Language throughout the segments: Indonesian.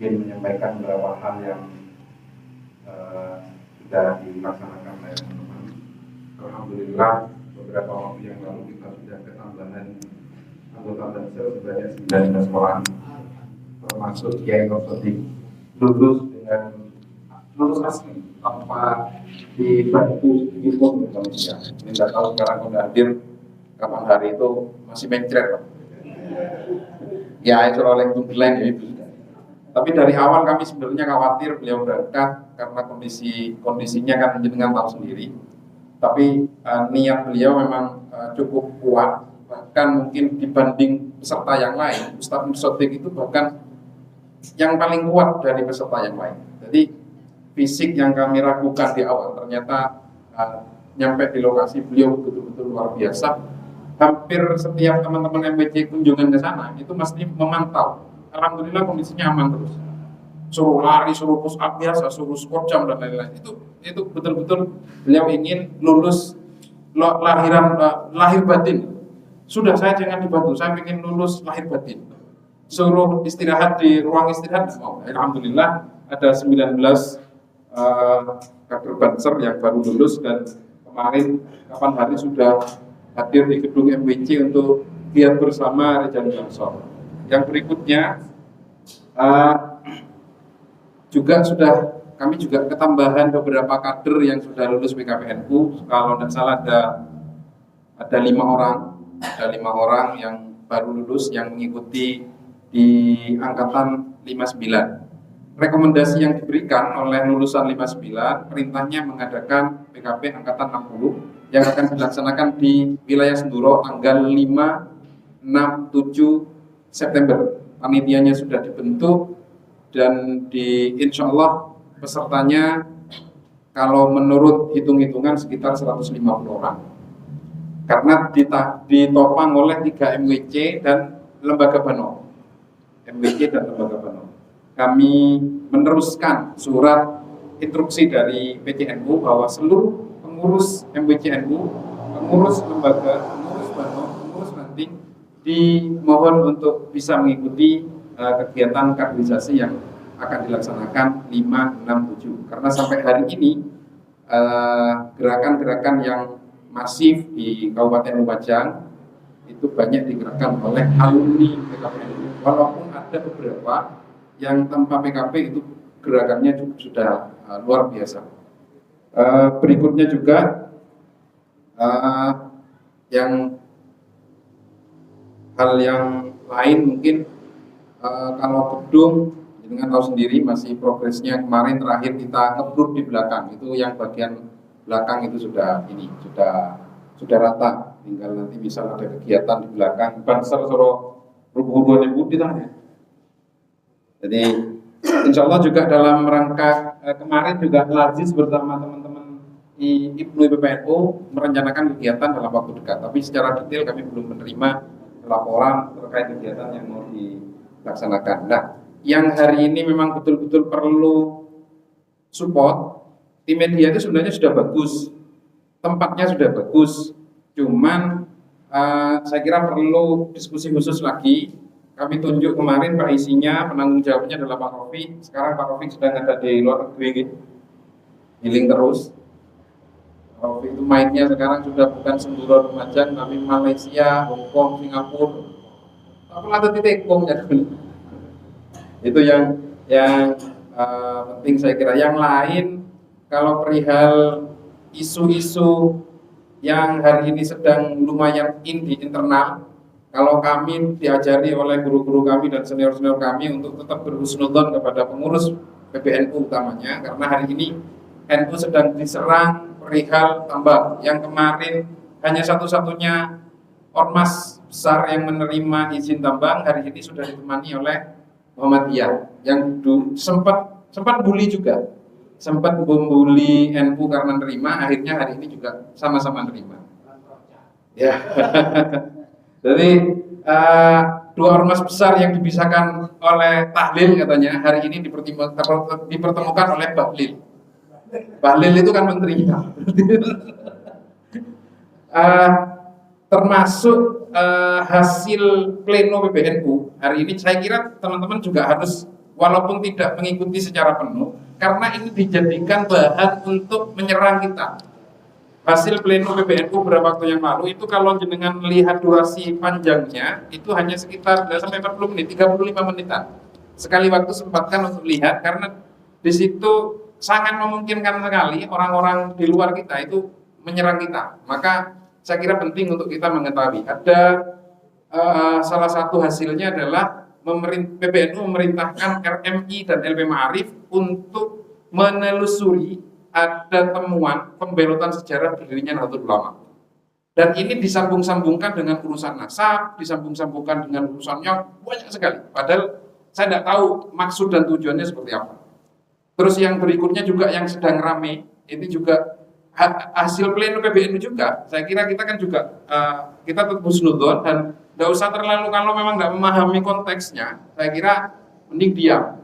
ingin menyampaikan beberapa hal yang sudah dilaksanakan oleh teman-teman. Alhamdulillah beberapa waktu yang lalu kita sudah ketambahan anggota Bansel sebanyak 19 orang, termasuk Kiai Rosodik lulus asli tanpa dibantu sedikitpun oleh manusia. Ini tidak tahu sekarang kalau hadir kapan hari itu masih mencret, Pak. Ya itu oleh Tumbelain ya itu. Tapi dari awal kami sebenarnya khawatir beliau berangkat karena kondisinya kan jenengan tahu sendiri. Tapi niat beliau memang cukup kuat, bahkan mungkin dibanding peserta yang lain, Ustadz Musodik itu bahkan yang paling kuat dari peserta yang lain. Jadi fisik yang kami ragukan di awal ternyata nyampe di lokasi beliau betul-betul luar biasa. Hampir setiap teman-teman MWC kunjungan ke sana itu mesti memantau. Alhamdulillah kondisinya aman terus. Suruh lari, suruh push up biasa, suruh squat jam dan lain-lain. Itu betul-betul beliau ingin lulus lahir batin. Sudah saya jangan dibantu, saya ingin lulus lahir batin. Suruh istirahat di ruang istirahat. Alhamdulillah ada 19 kader Banser yang baru lulus dan kemarin kapan hari sudah hadir di gedung MWC untuk giat bersama Rejal Bansor. Yang berikutnya kami juga ketambahan beberapa kader yang sudah lulus PKPNU. Kalau tidak salah ada 5 orang yang baru lulus yang mengikuti di angkatan 59. Rekomendasi yang diberikan oleh lulusan 59 perintahnya mengadakan PKP angkatan 60 yang akan dilaksanakan di wilayah Senduro tanggal 5, 6, 7 September. Panitianya sudah dibentuk dan insya Allah pesertanya kalau menurut hitung-hitungan sekitar 150 orang. Karena ditopang oleh 3 MWC dan Lembaga Bano. MWC dan Lembaga Bano. Kami meneruskan surat instruksi dari PCNU bahwa seluruh pengurus MWCNU, pengurus lembaga, pengurus Bano, pengurus ranting dimohon untuk bisa mengikuti kegiatan kaderisasi yang akan dilaksanakan 5, 6, 7. Karena sampai hari ini gerakan-gerakan yang masif di Kabupaten Lumajang itu banyak digerakkan oleh alumni PKPNU. Walaupun ada beberapa yang tanpa PKP itu gerakannya juga sudah luar biasa. Berikutnya juga hal yang lain mungkin kalau gedung dengan tahu sendiri masih progresnya kemarin terakhir kita ngebruk di belakang itu yang bagian belakang itu sudah rata, tinggal nanti bisa ada kegiatan di belakang Banser suruh rubuh-rubuhan ibu di tangannya. Jadi insya Allah juga dalam rangka kemarin juga Lazis bersama teman-teman Ibnu PPNU merencanakan kegiatan dalam waktu dekat. Tapi secara detail kami belum menerima laporan terkait kegiatan yang mau dilaksanakan. Nah, yang hari ini memang betul-betul perlu support. Tim media itu sebenarnya sudah bagus, tempatnya sudah bagus. Cuman saya kira perlu diskusi khusus lagi. Kami tunjuk kemarin Pak isinya, penanggung jawabnya adalah Pak Rofi. Sekarang Pak Rofi sedang ada di luar negeri, healing terus. Rofi itu mainnya sekarang sudah bukan Senduro Lumajang, tapi Malaysia, Hong Kong, Singapura. Apa ada titik ya. Itu yang penting saya kira. Yang lain, kalau perihal isu-isu yang hari ini sedang lumayan di internal. Kalau kami diajari oleh guru-guru kami dan senior-senior kami untuk tetap berhusnudzon kepada pengurus PBNU utamanya, karena hari ini NU sedang diserang perihal tambang yang kemarin hanya satu-satunya ormas besar yang menerima izin tambang, hari ini sudah ditemani oleh Muhammadiyah yang sempat bully juga, sempat membuli NU karena nerima, akhirnya hari ini juga sama-sama nerima. Ya. Jadi dua ormas besar yang dipisahkan oleh tahlil katanya hari ini dipertemukan oleh bahlil. Bahlil itu kan menterinya. Termasuk hasil pleno PBNU hari ini saya kira teman-teman juga harus walaupun tidak mengikuti secara penuh, karena ini dijadikan bahan untuk menyerang kita. Hasil pleno PBNU beberapa waktu yang lalu itu kalau jenengan melihat durasi panjangnya itu hanya sekitar 30 menit, 35 menitan. Sekali waktu sempatkan untuk lihat, karena di situ sangat memungkinkan sekali orang-orang di luar kita itu menyerang kita. Maka saya kira penting untuk kita mengetahui. Ada salah satu hasilnya adalah PBNU memerintahkan RMI dan LP Ma'arif untuk menelusuri ada temuan pembelotan sejarah berdirinya Nahdlatul Ulama. Dan ini disambung-sambungkan dengan urusan nasab, disambung-sambungkan dengan urusan yang banyak sekali. Padahal saya tidak tahu maksud dan tujuannya seperti apa. Terus yang berikutnya juga yang sedang rame, ini juga hasil pleno PBNU juga. Saya kira kita kan juga kita tetap husnudzon dan tidak usah terlalu, kalau memang tidak memahami konteksnya, saya kira mending diam.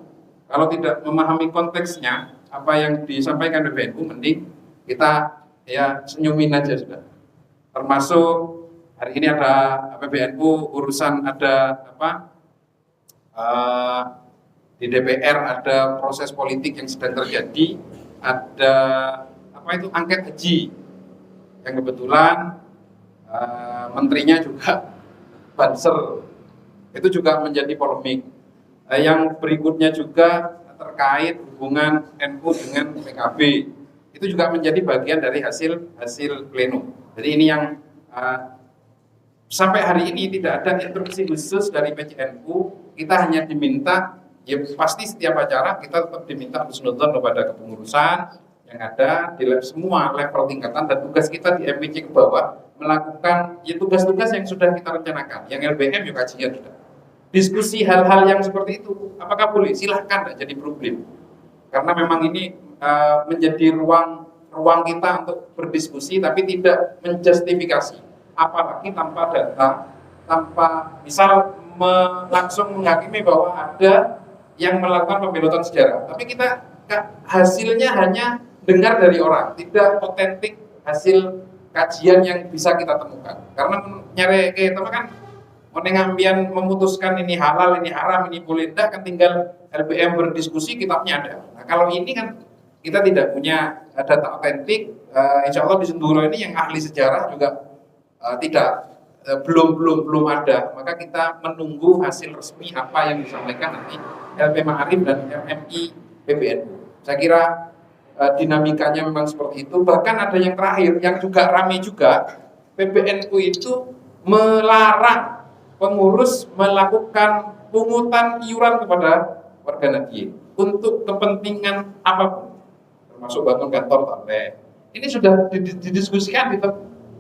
Kalau tidak memahami konteksnya apa yang disampaikan PBNU, mending kita ya senyumin aja sudah. Termasuk hari ini ada PBNU urusan ada apa di DPR ada proses politik yang sedang terjadi, ada apa itu angket haji yang kebetulan menterinya juga Banser, itu juga menjadi polemik. Yang berikutnya juga terkait hubungan NU dengan PKB, itu juga menjadi bagian dari hasil pleno. Jadi ini yang sampai hari ini tidak ada instruksi khusus dari PCNU. Kita hanya diminta, ya pasti setiap acara kita tetap diminta husnudzon kepada kepengurusan yang ada di semua level tingkatan, dan tugas kita di MPC ke bawah melakukan ya tugas-tugas yang sudah kita rencanakan. Yang LBM ya kajian sudah. Diskusi hal-hal yang seperti itu, apakah boleh? Silahkan, tidak jadi problem. Karena memang ini menjadi ruang kita untuk berdiskusi, tapi tidak menjustifikasi. Apalagi tanpa data, tanpa misal langsung menghakimi bahwa ada yang melakukan pembelotan sejarah. Tapi kita hasilnya hanya dengar dari orang, tidak otentik hasil kajian yang bisa kita temukan. Karena nyari kayak teman kan menengambian memutuskan ini halal, ini haram, ini boleh tidak, kan tinggal LBM berdiskusi, kitabnya ada. Nah, kalau ini kan kita tidak punya data otentik, insya Allah di Senduro ini yang ahli sejarah juga belum ada. Maka kita menunggu hasil resmi apa yang disampaikan nanti LP Ma'arif dan RMI PBNU. Saya kira dinamikanya memang seperti itu. Bahkan ada yang terakhir yang juga ramai juga, PBNU itu melarang pengurus melakukan pungutan iuran kepada warga Nahdien untuk kepentingan apapun, termasuk bangun kantor tak. Ini sudah didiskusikan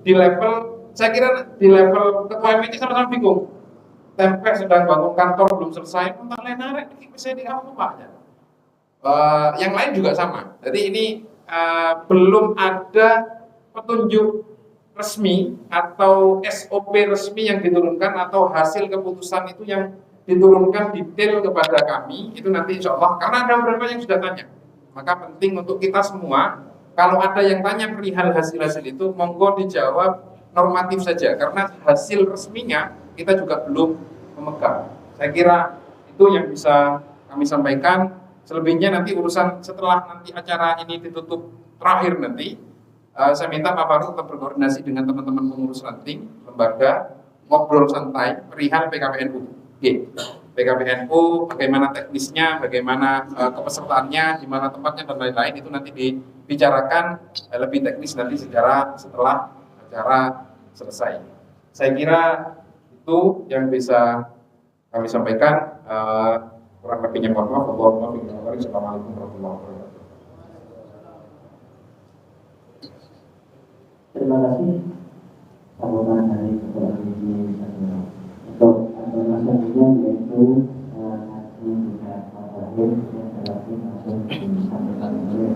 di level, saya kira di level ketua MPC sama-sama bingung. Tempe sedang bangun kantor belum selesai, entah lain bisa dikawal Pak. Yang lain juga sama. Jadi ini belum ada petunjuk resmi atau SOP resmi yang diturunkan atau hasil keputusan itu yang diturunkan detail kepada kami. Itu nanti insya Allah, karena ada beberapa yang sudah tanya. Maka penting untuk kita semua, kalau ada yang tanya perihal hasil-hasil itu, monggo dijawab normatif saja, karena hasil resminya kita juga belum memegang. Saya kira itu yang bisa kami sampaikan. Selebihnya nanti urusan setelah nanti acara ini ditutup terakhir nanti, saya minta Pak Faruk tetap berkoordinasi dengan teman-teman pengurus ranting, lembaga, ngobrol santai perihal PKBNU. PKBNU, bagaimana teknisnya, bagaimana kepesertaannya, di mana tempatnya dan lain-lain, itu nanti dibicarakan lebih teknis nanti setelah acara selesai. Saya kira itu yang bisa kami sampaikan. Kurang lebihnya mohon maaf. Assalamualaikum warahmatullahi wabarakatuh. Terima kasih Pak dari Ketua Komisi untuk informasinya, yaitu nanti juga terakhir yang terakhir langsung disampaikan oleh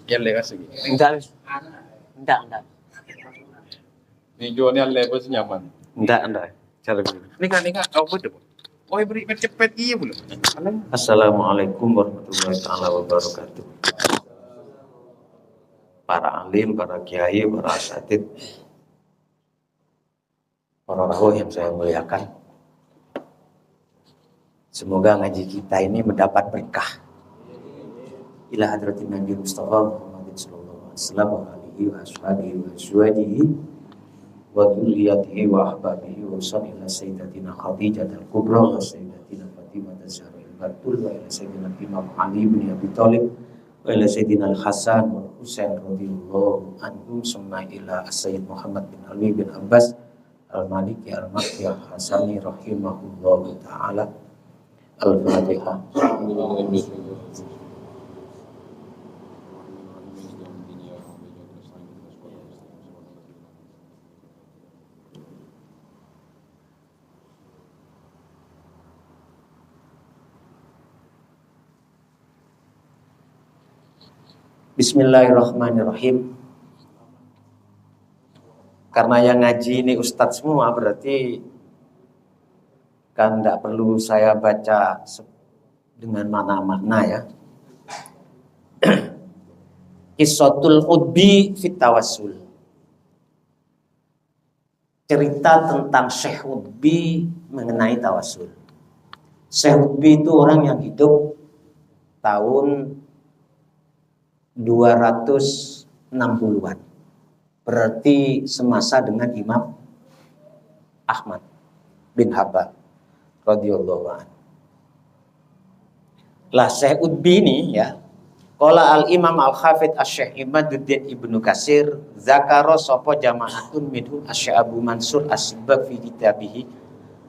Ya le kasih. Enggak. Videonya level nyaman. Enggak. Cara begini. Nika, kau betul. Oh, beri cepet iya belum. Assalamualaikum warahmatullahi wabarakatuh. para alim, para kiai, para asatid, para rawuh yang saya muliakan. Semoga ngaji kita ini mendapat berkah. Ila hadratin Nabi Mustafa Muhammad sallallahu alaihi wasallam wa alihi wa ashabihi wa azwajihi wa dzurriyyatihi wa ahbabihi wa sallallahu sayyidatina Khadijah al-Kubra wa sayyidatina Fatimah az-Zahra al-Batul wa ila sayyidina Imam Ali bin Abi Thalib wa ila sayyidina Al-Hasan wa Husain radhiyallahu anhum summa ila Sayyid Muhammad bin Ali bin Abbas al-Maliki al-Makki al-Hasani rahimahullahu ta'ala. Al-Fatihah. Bismillahirrahmanirrahim. Karena yang ngaji ini ustadz semua, berarti kan tidak perlu saya baca dengan makna-makna ya. Qissatul Udbi fit Tawassul. Cerita tentang Syekh Udbi mengenai tawassul. Syekh Udbi itu orang yang hidup tahun 260-an. Berarti semasa dengan Imam Ahmad bin Hanbal radhiyallahu anhu. Lah Syekh Udbi ini ya, qala al-Imam al-Hafidz Asy-Syaikh Imaduddin Ibnu Katsir zakara sapa jama'atun minhum Asy-Syaikh Abu Mansur As-Sibak fi kitabihi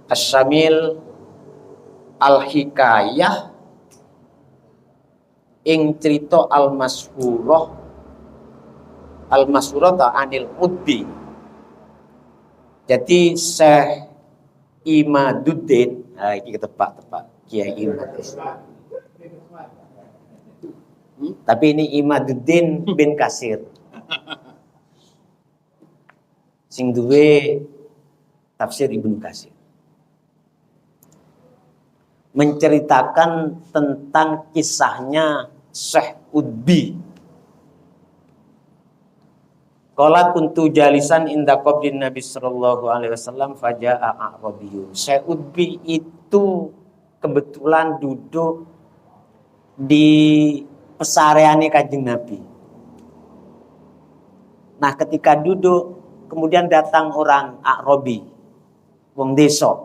Asy-Syamil al-Hikayah ing cerita al-Mashhurah anil Udbi. Jadi Syekh Imaduddin, nah ini tepat Kiai Imaduddin. Tapi ini Imaduddin bin Katsir. Sing duwe tafsir Ibnu Katsir. Menceritakan tentang kisahnya Syekh Udbi. Qala kuntu jalisan inda qabrin Nabi sallallahu alaihi wasallam faja'a a'rabiyyu. Syekh Udbi itu kebetulan duduk di pesareane Kanjeng Nabi. Nah, ketika duduk kemudian datang orang A'rabi, wong desa.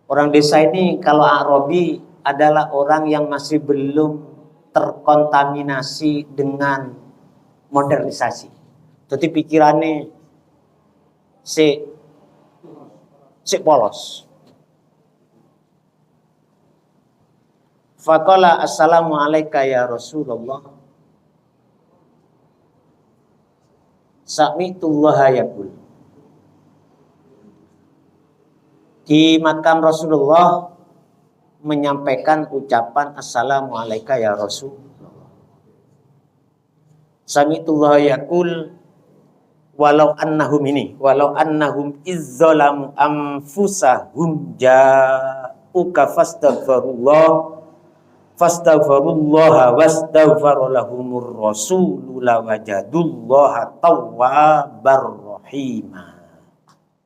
Orang desa ini kalau A'rabi adalah orang yang masih belum terkontaminasi dengan modernisasi. Jadi pikirannya si polos. Faqala assalamu alayka ya Rasulullah. Sami'tullaha yaqul. Di makam Rasulullah menyampaikan ucapan assalamu alayka ya Rasulullah. Sami'tullaha yaqul walau annahum izzalamu anfusahum ja'uka fastaghfirullah wastaghfara lahumur rasulu lawajadullaha tawwabar rahima.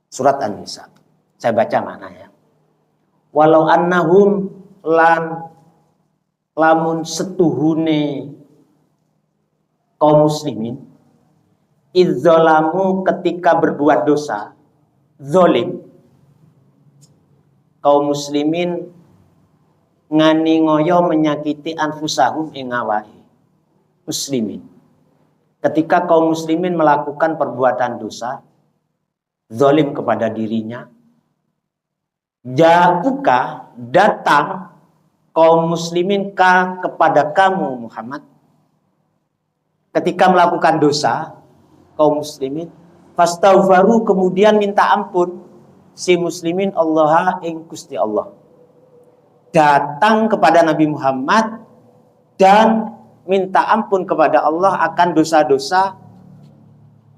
Surat An-Nisa. Saya baca maknanya. Walau annahum lamun setuhune kaum muslimin izzalamu ketika berbuat dosa, zalim, kaum muslimin ngani ngoyo menyakiti anfusahum ing awake muslimin. Ketika kaum muslimin melakukan perbuatan dosa, zalim kepada dirinya, ja'uka datang kaum muslimin kepada kamu Muhammad ketika melakukan dosa, kaum muslimin fastaghfaru kemudian minta ampun si muslimin Allah ing Gusti Allah. Datang kepada Nabi Muhammad dan minta ampun kepada Allah akan dosa-dosa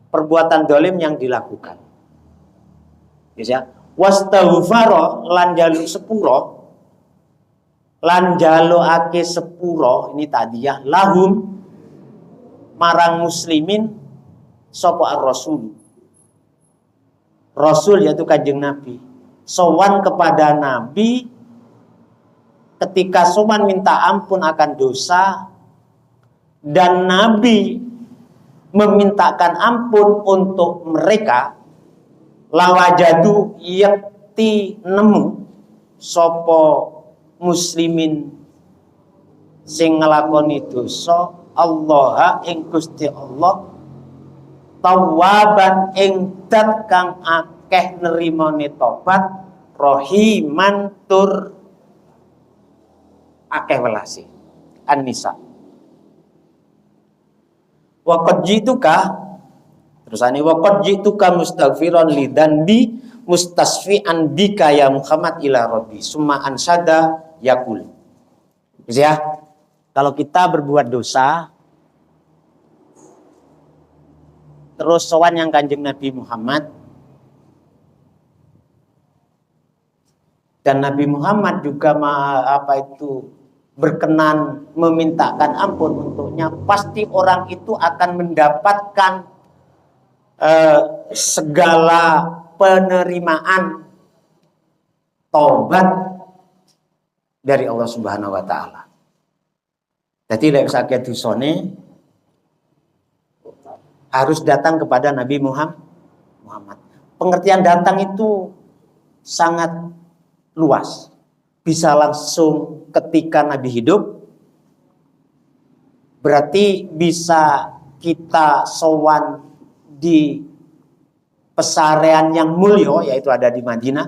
perbuatan dolim yang dilakukan. Ya, wastaghfara lan jaluk sepuro lan jalukake sepuro ini tadiyah lahum marang muslimin sapa ar-rasul. Rasul yaitu Kanjeng Nabi. Sowan kepada Nabi ketika sowan minta ampun akan dosa dan Nabi memintakan ampun untuk mereka, lawajadu yakti nemu sapa muslimin sing nglakoni dosa Allah ing Gusti Allah tawaban ing dat kang akeh nerimane tobat rahiman tur akeh welasi. An-Nisa. Wa qad jituka terusane wa qad jituka mustaghfiran lidanbi mustasfi'an bika ya Muhammad ila rabbi summa ansada yaqul. Ya, kalau kita berbuat dosa terus sowan yang Kanjeng Nabi Muhammad dan Nabi Muhammad juga berkenan memintakan ampun untuknya, pasti orang itu akan mendapatkan segala penerimaan taubat dari Allah Subhanahu wa taala. Jadi lek sakit dosane harus datang kepada Nabi Muhammad. Pengertian datang itu sangat luas. Bisa langsung ketika Nabi hidup, berarti bisa kita sowan di pesarean yang mulia, yaitu ada di Madinah.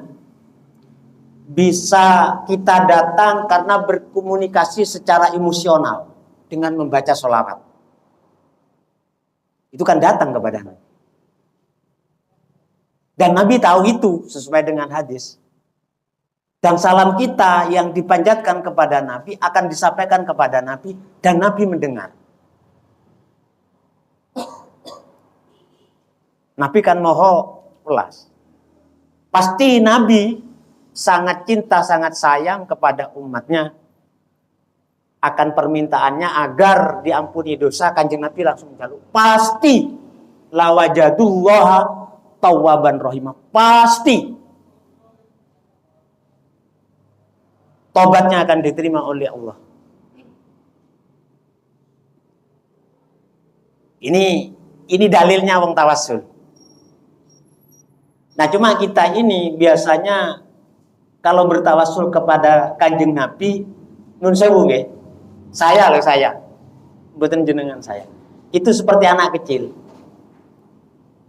Bisa kita datang karena berkomunikasi secara emosional dengan membaca sholawat. Itu kan datang kepada Nabi. Dan Nabi tahu itu sesuai dengan hadis. Dan salam kita yang dipanjatkan kepada Nabi akan disampaikan kepada Nabi dan Nabi mendengar. Nabi kan moho welas. Pasti Nabi sangat cinta, sangat sayang kepada umatnya. Akan permintaannya agar diampuni dosa, Kanjeng Nabi langsung jaluk. Pasti lawajadullaha tawwaban rahimah. Pasti tobatnya akan diterima oleh Allah. Ini dalilnya wong tawassul. Nah, cuma kita ini biasanya kalau bertawassul kepada Kanjeng Nabi, nun sewu nggih. Saya, mboten jenengan saya. Itu seperti anak kecil.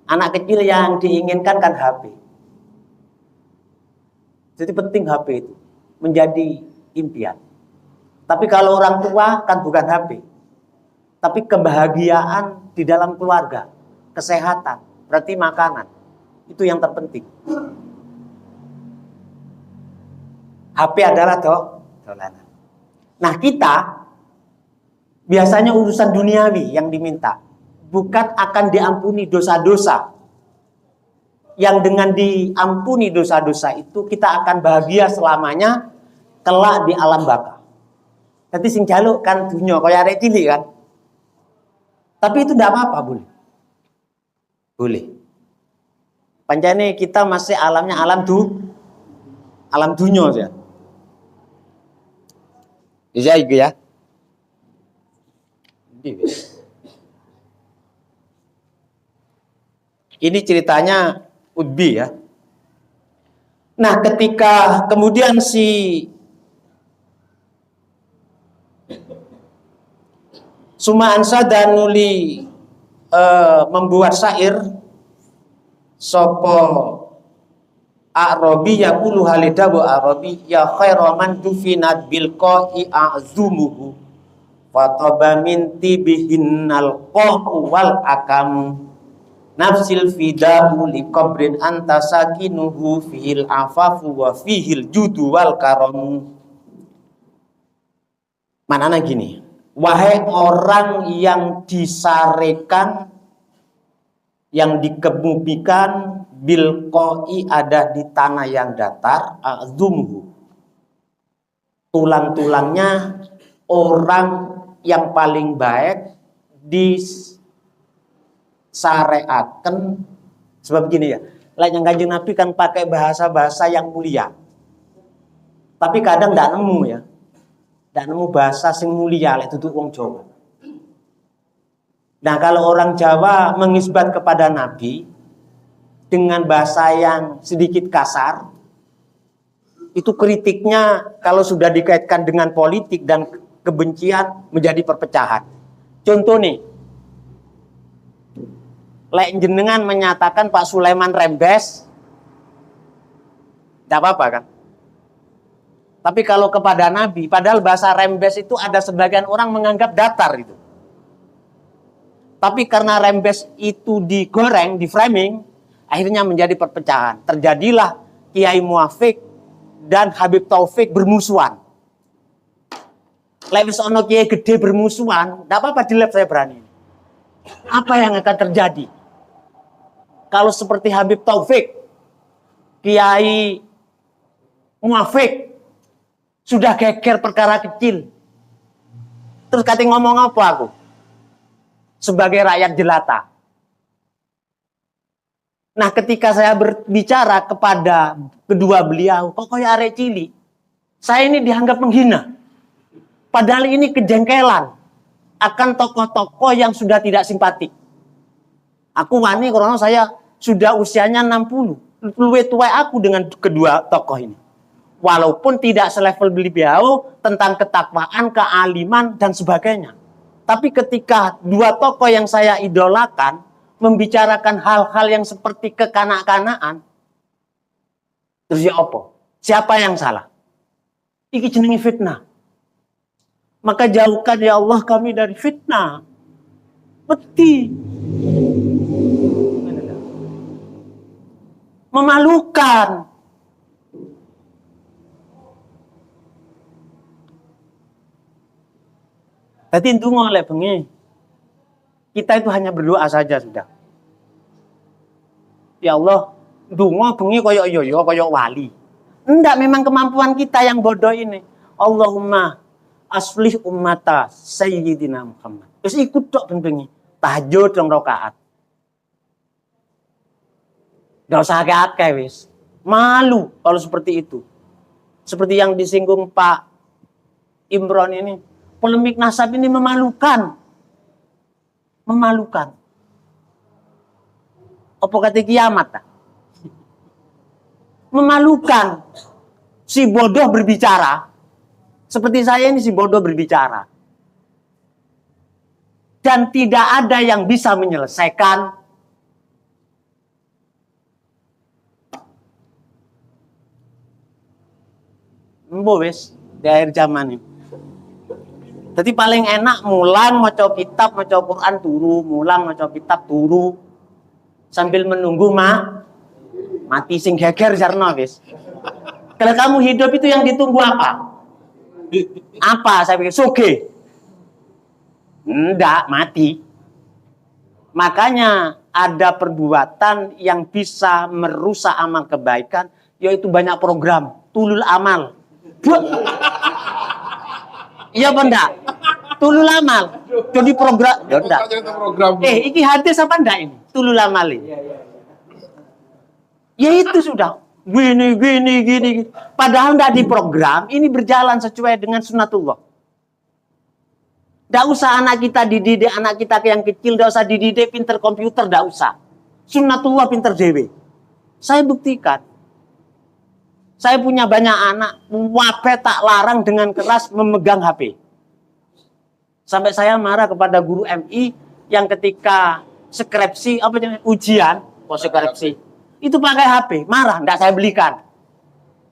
Anak kecil yang diinginkan kan HP. Jadi penting HP itu menjadi impian. Tapi kalau orang tua kan bukan HP. Tapi kebahagiaan di dalam keluarga, kesehatan, berarti makanan. Itu yang terpenting. HP adalah dolanan. Nah, kita biasanya urusan duniawi yang diminta, bukan akan diampuni dosa-dosa. Yang dengan diampuni dosa-dosa itu kita akan bahagia selamanya kelak di alam baka. Jadi sing jaluk kan dunya kaya arek cilik kan. Tapi itu tidak apa-apa, boleh. Pancene kita masih alamnya alam dunya saja. Bisa itu ya. Ini ceritanya Utbi ya. Nah, ketika kemudian si Suma Ansada nuli membuat syair sopo Arabi yaqulu halida wa Arabi ya khairaman dufinat bil qa'i a'zumuhu fataba min tibihinnal qahu wal akamu nafsil fida'u li qabrin anta sakinuhu fihil afafu wa fihil judu wal karamu. Manana gini, wahai orang yang disarekan, yang dikebumikan, bil qa'i ada di tanah yang datar, a'zumuhu tulang-tulangnya orang yang paling baik disyariatkan. Sebab gini ya, lainnya Kanjeng Nabi kan pakai bahasa-bahasa yang mulia. Tapi kadang tidak nemu ya. Tidak nemu bahasa sing mulia lek duduk wong Jawa. Nah, kalau orang Jawa mengisbat kepada Nabi dengan bahasa yang sedikit kasar, itu kritiknya kalau sudah dikaitkan dengan politik dan kebencian menjadi perpecahan. Contoh nih, lek jenengan menyatakan Pak Sulaiman rembes, tidak apa-apa kan? Tapi kalau kepada Nabi, padahal bahasa rembes itu ada sebagian orang menganggap datar itu. Tapi karena rembes itu digoreng, di framing, akhirnya menjadi perpecahan. Terjadilah Kiai Muafik dan Habib Taufik bermusuhan. Lewis ono Kiai gede bermusuhan, tidak apa-apa di lab saya berani. Apa yang akan terjadi? Kalau seperti Habib Taufik, Kiai Muafik, sudah geger perkara kecil. Terus kata ngomong apa aku? Sebagai rakyat jelata. Nah, ketika saya berbicara kepada kedua beliau, kok kayak arek cilik, saya ini dianggap menghina. Padahal ini kejengkelan akan tokoh-tokoh yang sudah tidak simpatik. Aku wani karena saya sudah usianya 60. Lebih tua aku dengan kedua tokoh ini. Walaupun tidak selevel beliau tentang ketakwaan, kealiman, dan sebagainya. Tapi ketika dua tokoh yang saya idolakan membicarakan hal-hal yang seperti kekanak-kanaan, terus ya apa? Siapa yang salah? Iki jenenge fitnah. Maka jauhkan ya Allah kami dari fitnah. Peti. Memalukan. Tadi itu oleh bengi. Kita itu hanya berdoa saja sudah. Ya Allah, dungo bengi koyok yoyo, koyok wali. Enggak, memang kemampuan kita yang bodoh ini. Allahumma aslih ummata sayyidina Muhammad. Terus ikut dok bengi. Tahajud dong rakaat. Gak usah akeh-akeh wis. Malu kalau seperti itu. Seperti yang disinggung Pak Imron ini. Polemik nasab ini memalukan. Memalukan. Apa kata kiamat? Tak? Memalukan. Si bodoh berbicara. Seperti saya ini si bodoh berbicara. Dan tidak ada yang bisa menyelesaikan. Wis di akhir zaman ini. Jadi paling enak mulang maca kitab, maca Quran turu, mulang maca kitab turu sambil menunggu mati sing geger jarno wis. Kalau kamu hidup itu yang ditunggu apa? Apa saya pikir soge. Enggak, mati. Makanya ada perbuatan yang bisa merusak amal kebaikan, yaitu banyak program tulul amal. Iya apa enggak? Tulul amal. Jadi program. Ya enggak. Iki hadis apa enggak ini? Tulul amal ini. Ya itu sudah. Gini. Padahal enggak di program. Ini berjalan sesuai dengan sunatullah. Enggak usah anak kita dididik, anak kita yang kecil. Enggak usah dididik pinter komputer. Enggak usah. Sunatullah pinter dewe. Saya buktikan. Saya punya banyak anak, wape tak larang dengan keras memegang HP. Sampai saya marah kepada guru MI yang ketika skripsi, ujian, skripsi, itu pakai HP, marah, enggak saya belikan.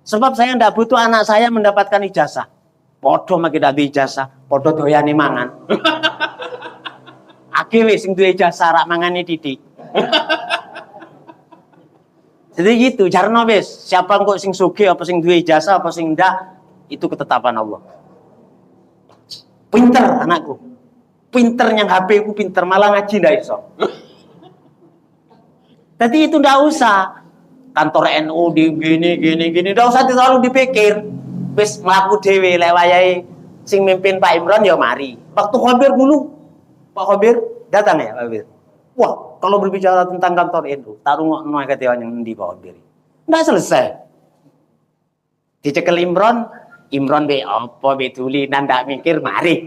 Sebab saya enggak butuh anak saya mendapatkan ijazah. Podo makin ada ijazah, podo doyane mangan. Akhirnya sing duwe ijazah rak mangane titik. Jadi gitu, jarno wis. Siapa kok sing sugih apa sing duwe ijazah apa sing ndak, itu ketetapan Allah. Pinter anakku. Pinter yang HP ku pinter, malah ngaji ndak iso. Jadi itu ndak usah. Kantor NU di gini ndak usah terlalu dipikir. Wis mlaku dhewe lek wayahe sing mimpin Pak Imron ya mari. Waktu khabir dulu Pak Khobir datang ya Pak Khobir. Wah, kalau berbicara tentang kantor NU, tarung noy kata yang di Pak Khobir. Nggak selesai. Dicekel Imron be apa be tuli nanda mikir mari.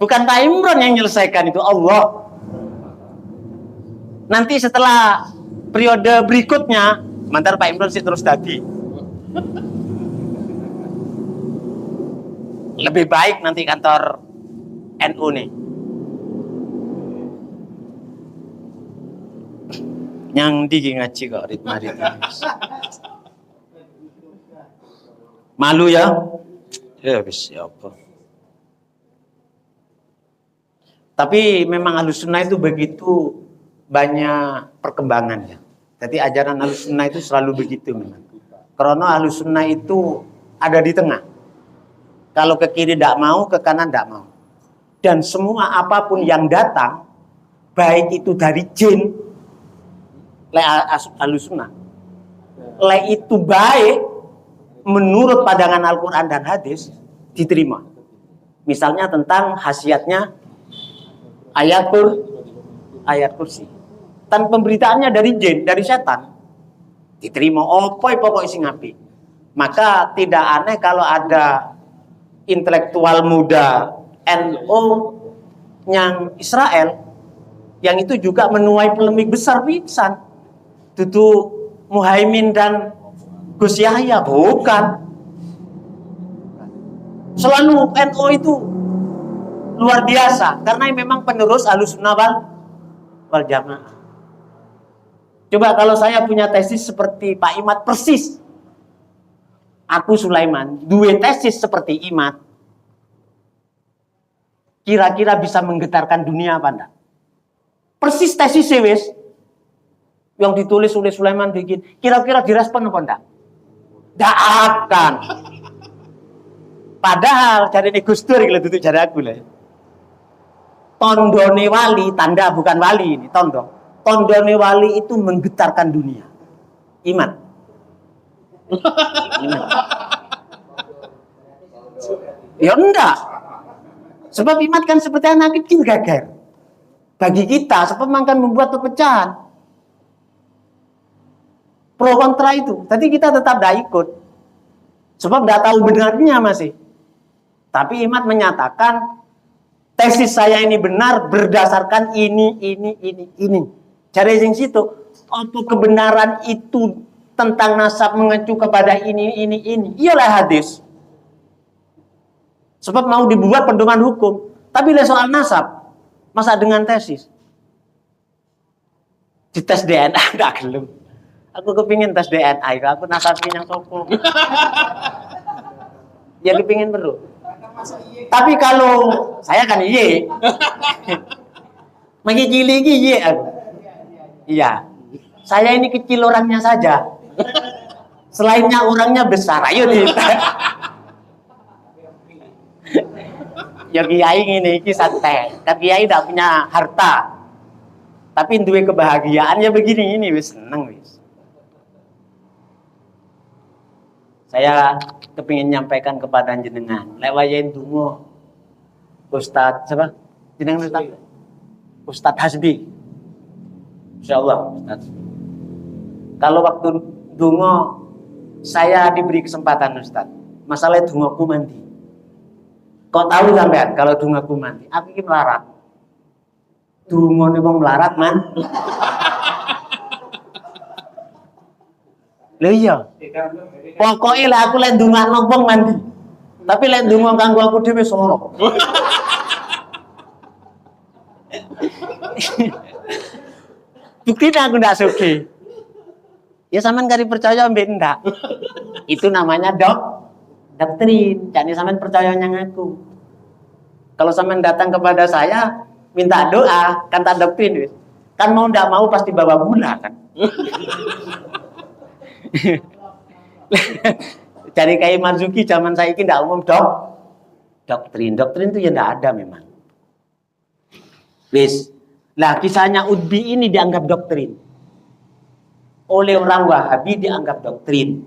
Bukan Pak Imron yang menyelesaikan itu, Allah. Nanti setelah periode berikutnya, mantar Pak Imron sih terus tadi. Lebih baik nanti kantor NU nih. Yang digi ngaji kok rit. Malu ya? Ya bis ya apa. Tapi memang Ahlus Sunnah itu begitu banyak perkembangannya. Jadi ajaran Ahlus Sunnah itu selalu begitu memang. Karena Ahlus Sunnah itu ada di tengah. Kalau ke kiri tidak mau, ke kanan tidak mau. Dan semua apapun yang datang, baik itu dari jin, Ahlus Sunnah, itu baik menurut pandangan Al-Quran dan hadis, diterima. Misalnya tentang khasiatnya ayat kursi. Dan pemberitaannya dari jin, dari setan, diterima. Pokok isi ngapi. Maka tidak aneh kalau ada intelektual muda NU yang Israel yang itu juga menuai polemik besar pisan. Tutu Muhaimin dan Gus Yahya bukan. Selalu NU itu luar biasa karena memang penerus Ahlus Sunnah wal Jamaah. Coba kalau saya punya tesis seperti Pak Imad persis. Aku Sulaiman, dua tesis seperti Imad. Kira-kira bisa menggetarkan dunia apa enggak? Persis tesis wis yang ditulis oleh Sulaiman bikin. Kira-kira direspon apa enggak? Enggak akan. Padahal cari ini Gus Dur gitu tuh cari aku lah. Tondone wali, tanda bukan wali ini, tondo. Tondone wali itu menggetarkan dunia. Imad. Ya enggak. Sebab Imad kan seperti anak kecil gagal. Bagi kita, sebab akan membuat perpecahan. Pro kontra itu. Tadi kita tetap tidak ikut. Sebab tidak tahu benarnya masih. Tapi Imad menyatakan tesis saya ini benar berdasarkan ini. Cari yang situ. Apa kebenaran itu tentang nasab mengacu kepada ini. Iyalah hadis. Sebab mau dibuat pedoman hukum. Tapi soal nasab, masa dengan tesis? Di tes DNA enggak gelem. Aku kepingin tes DNA, aku nasabin yang sopo. Ya kepingin perlu. Tapi kalau saya kan iye. Magi cilik iye aku. Iya. Saya ini kecil orangnya saja. Selainnya orangnya besar. Ayo nih. Ya kiai ini santai. Kan kiai tidak punya harta. Tapi duwe kebahagiaannya begini ini wis seneng wis. Saya kepingin nyampaikan kepada jenengan. Lewayain dungo. Ustadz siapa? Jenengan Ustadz Hasbi. Insyaallah Ustadz. Kalau waktu dungo saya diberi kesempatan Ustadz. Masalah dungoku mandi. Kau tahu sampean kalau dungoku mandi? Aku ini melarat. Dungo nih bang melarat man. Lho iya. Pokoknya lah aku lek ndongakno wong mandi. Tapi lek ndonga kanggo aku dhewe soro. Buktinya aku ndak sugih. Ya sampean kari percaya mbek ndak. Itu namanya doktrin. Jadi sampean percaya nyang aku. Kalau sampean datang kepada saya minta doa, kan tak doktrin wis. Kan mau ndak mau pasti bawa gula kan. Cari kayak Marzuki zaman saya ini tidak umum doktrin itu ya tidak ada memang. Wis, lah kisahnya Udbi ini dianggap doktrin oleh orang Wahabi, dianggap doktrin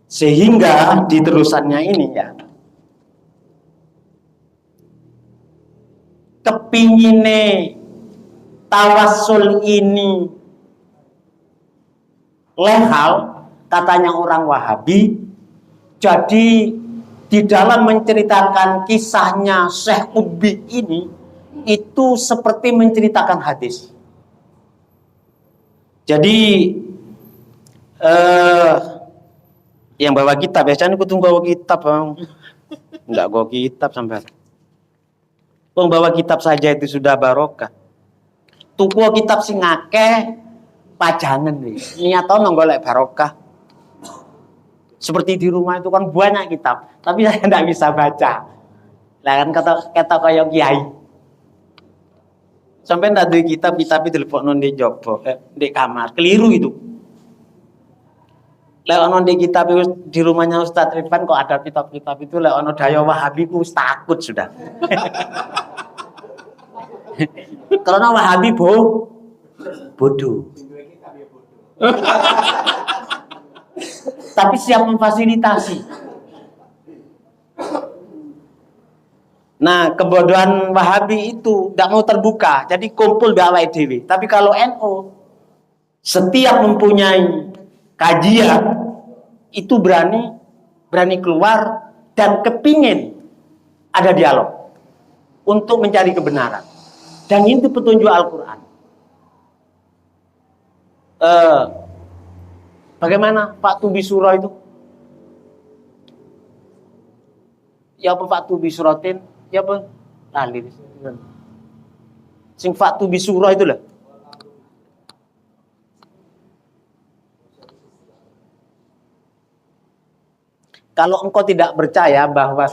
sehingga di terusannya ini ya kepingine tawasul ini lehal, katanya orang Wahabi. Jadi di dalam menceritakan kisahnya Syekh Qutbi ini itu seperti menceritakan hadis. Jadi yang bawa kitab biasanya aku tunggu bawa kitab, Bang. Enggak bawa kitab sampai. Bawa kitab saja itu sudah barokah. Tuku kitab sing akeh pajangan nih. Niat ono golek barokah. Seperti di rumah itu kan banyak kitab, tapi saya tidak bisa baca. Lah kan kata kayak kiai. Sampai ndak duwe kitab itu telepon di jopo, di kamar. Keliru itu. Lah ono di kitab itu di rumahnya Ustaz Rifan kok ada kitab-kitab itu, lah ono daya Wahabi ku takut sudah. Karena Wahabi bodoh. Tapi siap memfasilitasi. Nah, kebodohan Wahabi itu tidak mau terbuka, jadi kumpul di awal dewi. Tapi kalau NU setiap mempunyai kajian itu berani keluar dan kepingin ada dialog untuk mencari kebenaran. Dan itu petunjuk Al-Quran. Bagaimana Pak Tubi Surah itu? Ya apa Pak Tubi Suratin? Ya apa? Lali. Sing Pak Tubi Surah itu lah. Kalau engkau tidak percaya bahwa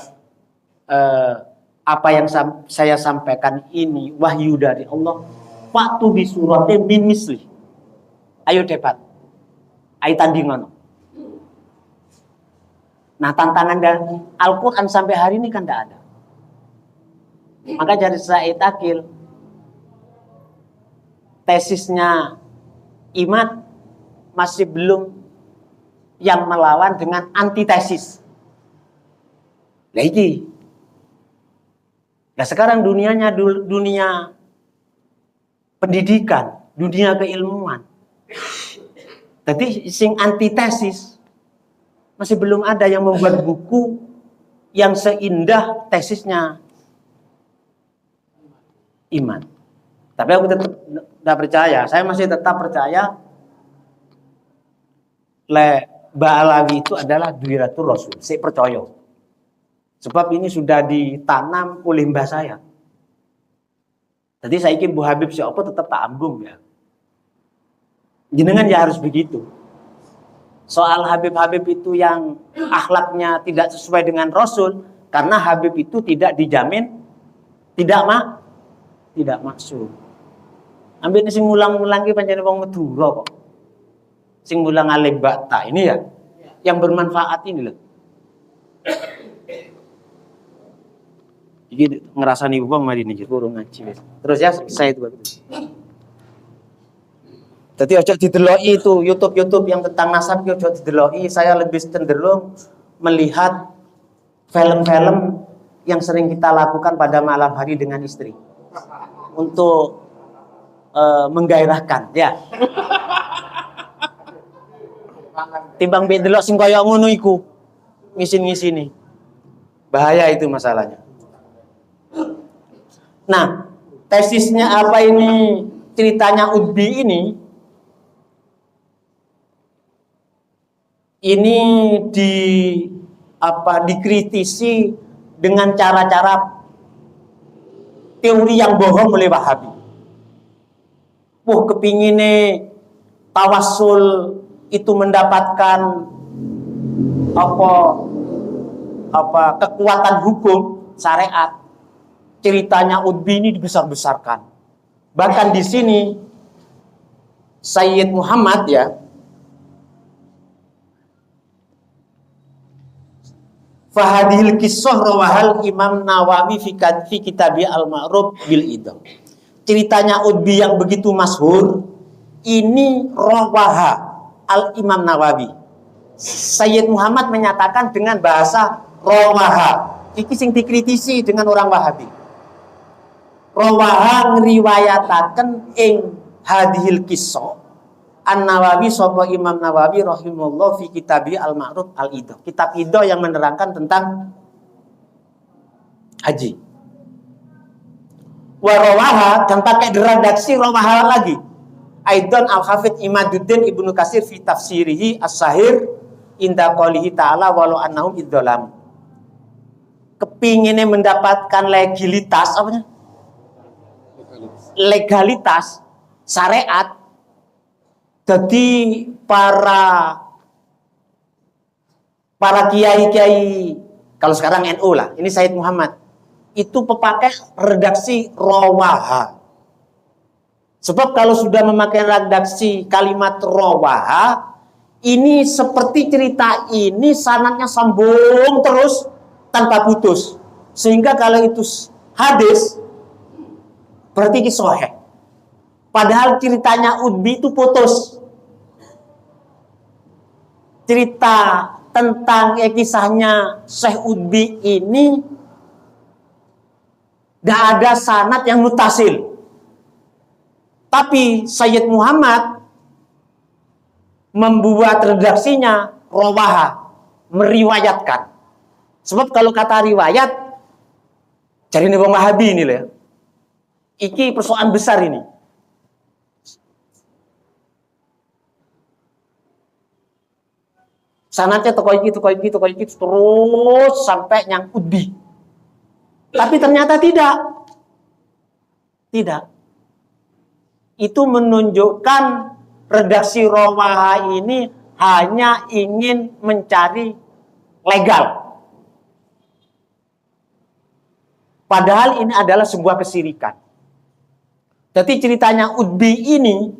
apa yang saya sampaikan ini wahyu dari Allah, Pak Tubi Suratin min misli. Ayo debat. Ayo tandingan. Nah, tantangan dari Al-Quran sampai hari ini kan tidak ada. Maka dari Said Akil, tesisnya Imad masih belum yang melawan dengan antitesis. Lagi. Nah, sekarang dunianya dunia pendidikan, dunia keilmuan. Jadi sing antitesis masih belum ada yang membuat buku yang seindah tesisnya Iman. Tapi aku tetap tidak percaya. Saya masih tetap percaya Ba'alawi itu adalah Duiratul Rasul. Saya percaya. Sebab ini sudah ditanam oleh mbah saya. Jadi saya ingin Bu Habib siapa tetap tak ambung ya. Jenengan ya harus begitu. Soal Habib-Habib itu yang akhlaknya tidak sesuai dengan Rasul, karena Habib itu tidak dijamin tidak maksum. Ambil sing mulang-mulang ki pancen wong Madura kok. Sing mulang alim bakta ini ya, yang bermanfaat ini loh. Jadi ngerasani wong mari niki kurang ngaji. Terus ya saya itu bagus. Jadi ojo dideloki itu YouTube yang tentang nasab ojo dideloki. Saya lebih cenderung melihat film-film yang sering kita lakukan pada malam hari dengan istri untuk menggairahkan ya. Timbang bedelok sing kaya ngono iku ngisin-ngisini. Bahaya itu masalahnya. Nah, tesisnya apa ini? Ceritanya Qutbi ini dikritisi dengan cara-cara teori yang bohong oleh Wahabi. Kepingine tawassul itu mendapatkan kekuatan hukum syariat. Ceritanya Qutbi ini dibesar-besarkan. Bahkan di sini Sayyid Muhammad ya, fahadhil kisah rawahal Imam Nawawi fi kitabih al-ma'ruf bil idam. Ceritanya Qutbi yang begitu masyhur ini rawaha al-Imam Nawawi. Sayyid Muhammad menyatakan dengan bahasa rawaha. Iki sing dikritisi dengan orang Wahabi. rawaha ngriwayataken ing hadhil kisah An-Nawawi sapa Imam Nawawi rahimahullah fi kitabi Al-Ma'ruf Al-Idah. Kitab Idah yang menerangkan tentang haji. Wa rawaha dan pakai redaksi rawaha lagi. Aidan Al-Hafidz Imaduddin Ibnu Katsir fi tafsirihi As-Sahir inda qoulihi ta'ala walau annahum idzalam. Kepinginnya mendapatkan legalitas apa? Legalitas syariat. Jadi para kiai-kiai kalau sekarang NU lah, ini Said Muhammad itu pepakai redaksi rawaha. Sebab kalau sudah memakai redaksi kalimat rawaha, ini seperti cerita ini sanadnya sambung terus tanpa putus. Sehingga kalau itu hadis berarti sahih. Padahal ceritanya Utbi itu putus. Cerita tentang kisahnya Syekh Utbi ini tidak ada sanad yang mutasil. Tapi Sayyid Muhammad membuat redaksinya rawaha, meriwayatkan. Sebab kalau kata riwayat, cari nih Bang Wahabi ini loh ya. Iki persoalan besar ini. Sanatnya toko iki terus sampai yang Utbi. Tapi ternyata tidak. Tidak. Itu menunjukkan redaksi rawaha ini hanya ingin mencari legal. Padahal ini adalah sebuah kesirikan. Jadi ceritanya Utbi ini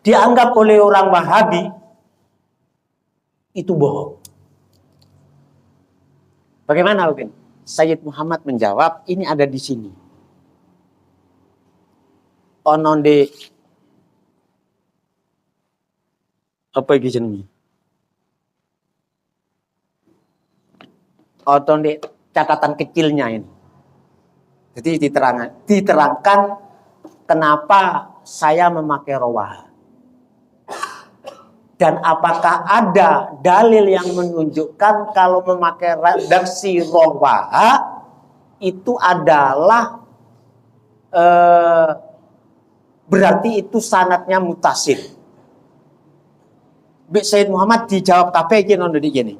dianggap oleh orang Wahabi itu bohong. Bagaimana Ubin? Sayyid Muhammad menjawab, ini ada di sini. Ononde apa iki jenenge? Ononde catatan kecilnya ini. Jadi diterangkan kenapa saya memakai rawaha. Dan apakah ada dalil yang menunjukkan kalau memakai redaksi rawaha itu adalah berarti itu sanadnya mutasil. Sayyid Muhammad dijawab kabeh iki nono gini.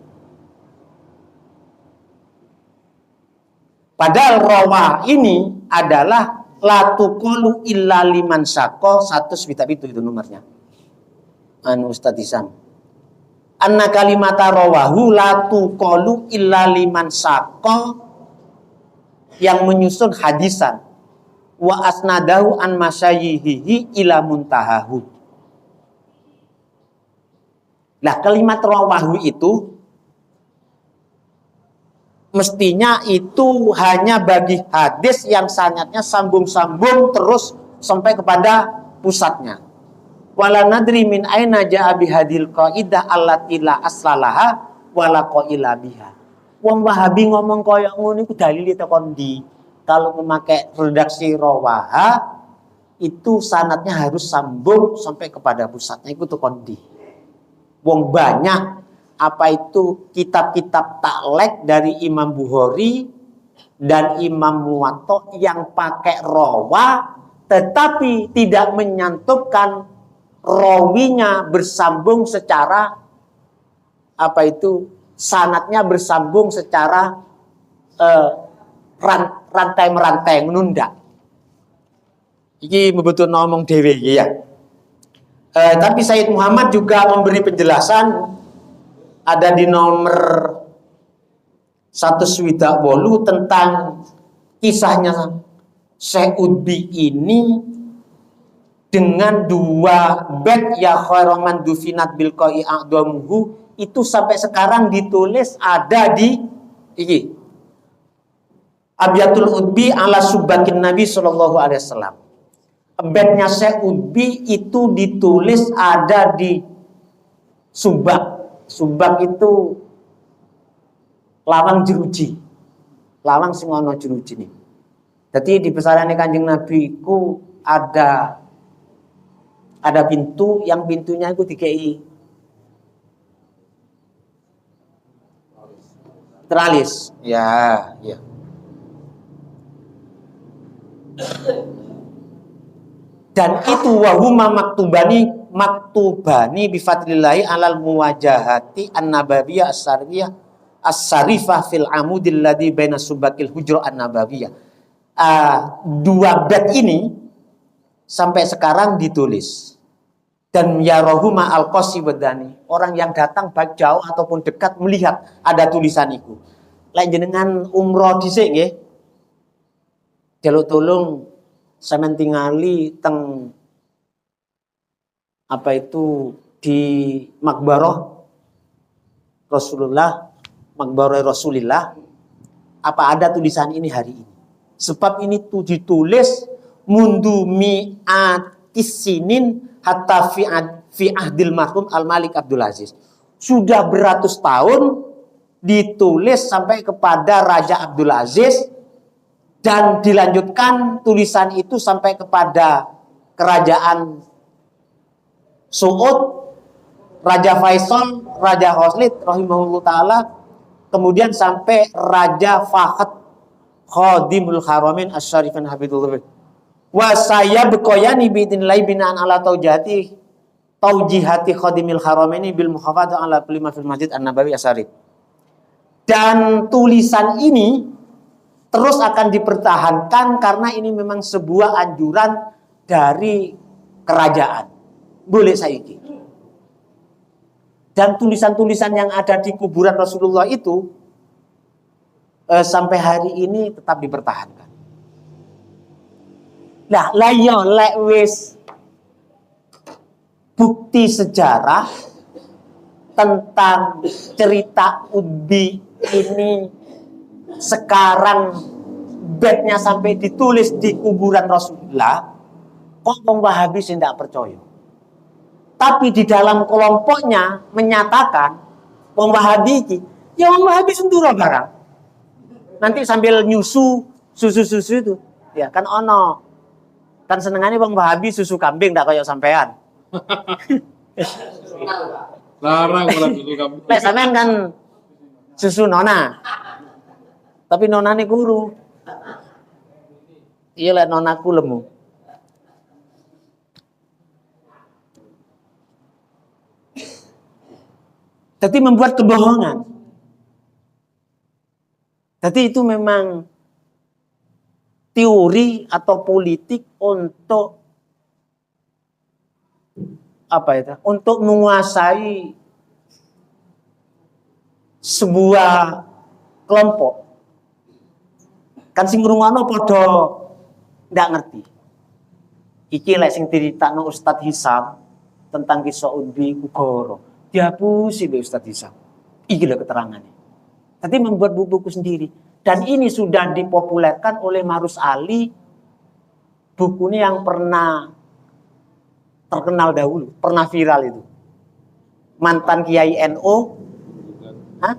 Padahal rawaha ini adalah la tuqulu illa liman syaqqa 100 itu nomornya. Ustaz Isam. Anna kalimata rawahu la tuqalu illa liman syaqqa yang menyusun hadisan wa asnadahu an masyayihihi ila muntahahu. Nah, kalimat rawahu itu mestinya itu hanya bagi hadis yang sanadnya sambung-sambung terus sampai kepada pusatnya. Wala nadri min aina ja'a bihadil qaidah allati la aslalaha wala qaila biha. Wong Wahabi ngomong koyo ngono iku dalile tekan ndi? Kalau memakai redaksi rawaha itu sanadnya harus sambung sampai kepada pusatnya itu tekan ndi? Wong banyak apa itu kitab-kitab taklek dari Imam Bukhari dan Imam Muwatta yang pakai rawa tetapi tidak menyantupkan rawinya bersambung secara apa itu sanadnya bersambung secara rantai-merantai menunda. Iki betul ngomong dewe ya. Tapi Sayyid Muhammad juga memberi penjelasan ada di nomor 128 tentang kisahnya Syekh Utbi ini dengan dua bait ya khairoman dufinat bil qai a'damuhu itu sampai sekarang ditulis ada di iki Abyatul Utbi ala subakin Nabi sallallahu alaihi wasallam. Baitnya Syekh Utbi itu ditulis ada di Subak. Subak itu lawang jeruji. Lawang sing ana jeruji nih. Jadi di pesantren Kanjeng Nabi ku ada pintu, yang pintunya itu dikei teralis. Ya, ya. Dan itu wahuma maktubani bifadlillahi alal muwajahati an-nabawiyah as-sariyah as-sarifah fil amudil ladzi baina subakil hujra an-nabawiyah. Dua bab ini sampai sekarang ditulis. Dan yarohuma al-qasi wadani, orang yang datang baik jauh ataupun dekat melihat ada tulisan itu. Lain jenengan umroh dhisik nggih. Jaluk tolong sampean tingali teng apa itu di Makbarah Rasulullah, Makbarah Rasulillah, apa ada tulisan ini hari ini? Sebab ini tuh ditulis mundu mi'atis sinin hatta fi ahdil marhum Al-Malik Abdul Aziz. Sudah beratus tahun ditulis sampai kepada Raja Abdul Aziz dan dilanjutkan tulisan itu sampai kepada kerajaan Suud, Raja Faisal, Raja Khalid rahimahullah taala, kemudian sampai Raja Fahd Khadimul Haramain Asy-Syarifan Habibullah. Wa saya bekoyani biidznillah binaan ala taujihati Khadimil Haramaini bil muhafadzah ala kulli ma fil Masjid An-Nabawi Asy-Syarif. Dan tulisan ini terus akan dipertahankan karena ini memang sebuah anjuran dari kerajaan. Boleh saiki. Dan tulisan-tulisan yang ada di kuburan Rasulullah itu sampai hari ini tetap dipertahankan. Nah, layo lek wis bukti sejarah tentang cerita Utbi ini sekarang bednya sampai ditulis di kuburan Rasulullah, kok wong Wahabi sih tidak percaya. Tapi di dalam kelompoknya menyatakan wong Wahabi iki, ya wong Wahabi senduro barang. Nanti sambil nyusu susu-susu itu, ya kan ono. Kan senengannya wong Wahabi susu kambing tak kayak sampean. Larang malah susu kambing. Lek sampean kan susu nona. Tapi nonane guru. Iya lek nonaku lemu. Jadi membuat kebohongan. Jadi itu memang teori atau politik untuk apa itu? Untuk menguasai sebuah kelompok. Kan sing ngrungokno padha ndak ngerti. Iki lek sing diritakno Ustadz Hisam tentang kisah Utbi Kugoro. Dihapusi oleh Ustadz Hisam. Iki lho keterangannya. Tapi membuat buku sendiri. Dan ini sudah dipopulerkan oleh Marus Ali. Bukunya yang pernah terkenal dahulu. Pernah viral itu. Mantan Kiai NU. Hah?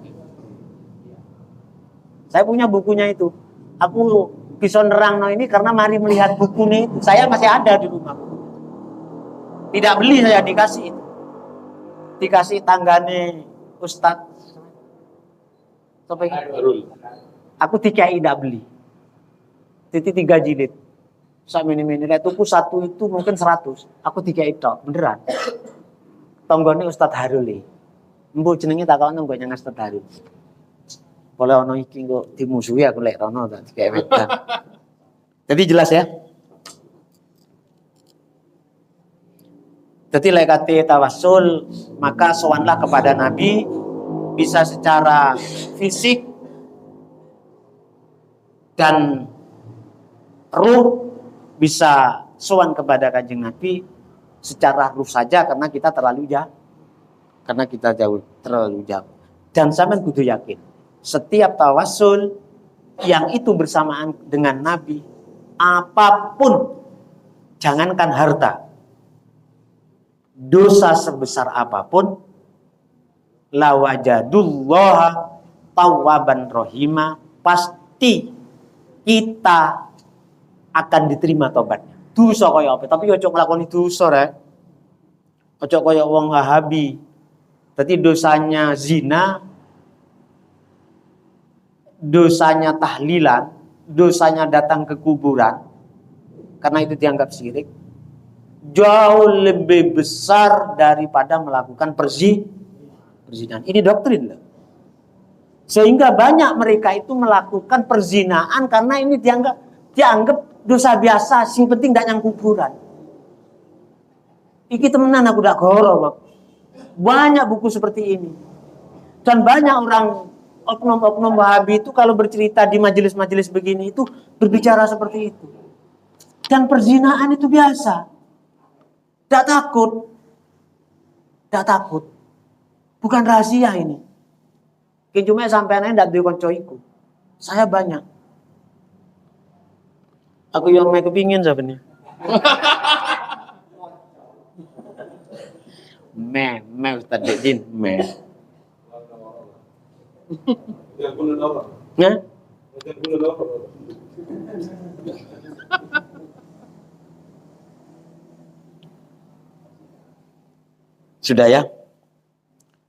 Saya punya bukunya itu. Aku bisa nerangno ini karena mari melihat bukunya itu. Saya masih ada di rumah. Tidak beli, saya dikasih itu. Dikasih tanggane Ustadz sampai aku dikai tidak beli. Titi 3 jilid. Sak mini-mini lek tuku satu itu mungkin 100. Aku dikai tok, beneran. Tonggone Ustadz Haruli. Mbok jenenge tak kono nggo nyang Ustadz Haruli. Kalau ono iki kok dimusuhi aku lek rono tak dikai wedan. Jadi jelas ya. Jadi lekati tawassul, maka sowanlah kepada Nabi, bisa secara fisik dan ruh, bisa sowan kepada Kanjeng Nabi secara ruh saja karena kita terlalu jauh. Karena kita terlalu jauh. Dan sampean kudu yakin, setiap tawassul yang itu bersamaan dengan Nabi, apapun, jangankan harta, dosa sebesar apapun, lawajadullaha tawwaban rohima, pasti kita akan diterima tobatnya. Dosa kaya apa? Tapi ojo nglakoni dosa rek. Ojo kaya wong Wahabi. Berarti dosanya zina, dosanya tahlilan, dosanya datang ke kuburan, karena itu dianggap syirik, jauh lebih besar daripada melakukan perzinahan. Ini doktrin loh. Sehingga banyak mereka itu melakukan perzinahan karena ini dianggap dosa biasa, sing penting tidak nyang kuburan. Iki temenan aku dak goro, Bang. Banyak buku seperti ini. Dan banyak orang oknum-oknum Wahabi itu kalau bercerita di majelis-majelis begini itu berbicara seperti itu. Dan perzinahan itu biasa. Tidak takut. Tidak takut. Bukan rahasia ini. Cuma sampai tidak dikoncoiku. Saya banyak. Aku yang mau kepingin sebenarnya. Ustaz Jin, Nah? Sudah ya.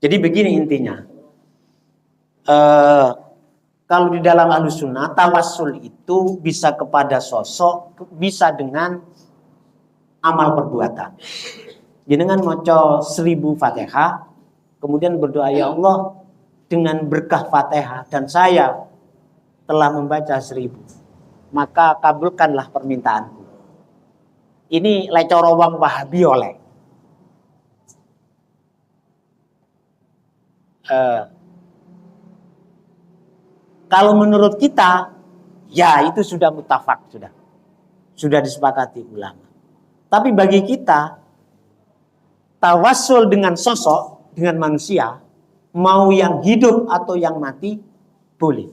Jadi begini intinya. Kalau di dalam Ahlussunnah, tawassul itu bisa kepada sosok, bisa dengan amal perbuatan. Jenengan maca 1000 Fatihah, kemudian berdoa, ya Allah, dengan berkah Fatihah dan saya telah membaca 1000, maka kabulkanlah permintaanku. Ini lecoro wong Wahabi oleh. Kalau menurut kita, ya itu sudah mutafak, sudah disepakati ulama. Tapi bagi kita, tawassul dengan sosok, dengan manusia, mau yang hidup atau yang mati, boleh.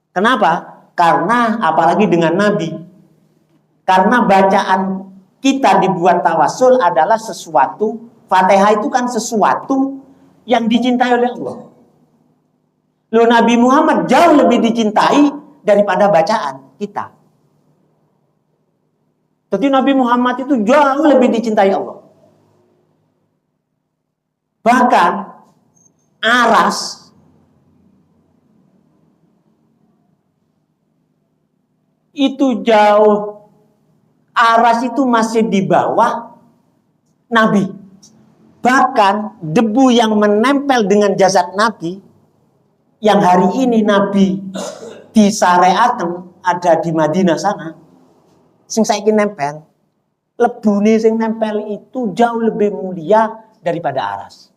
Kenapa? Karena apalagi dengan Nabi. Karena bacaan kita dibuat tawassul adalah sesuatu, Fatihah itu kan sesuatu yang dicintai oleh Allah. Loh, Nabi Muhammad jauh lebih dicintai daripada bacaan kita. Jadi Nabi Muhammad itu jauh lebih dicintai Allah. Bahkan aras itu jauh, aras itu masih di bawah Nabi. Bahkan debu yang menempel dengan jasad Nabi, yang hari ini Nabi disyariatkan ada di Madinah sana, sing saiki nempel, lebune sing nempel itu jauh lebih mulia daripada aras.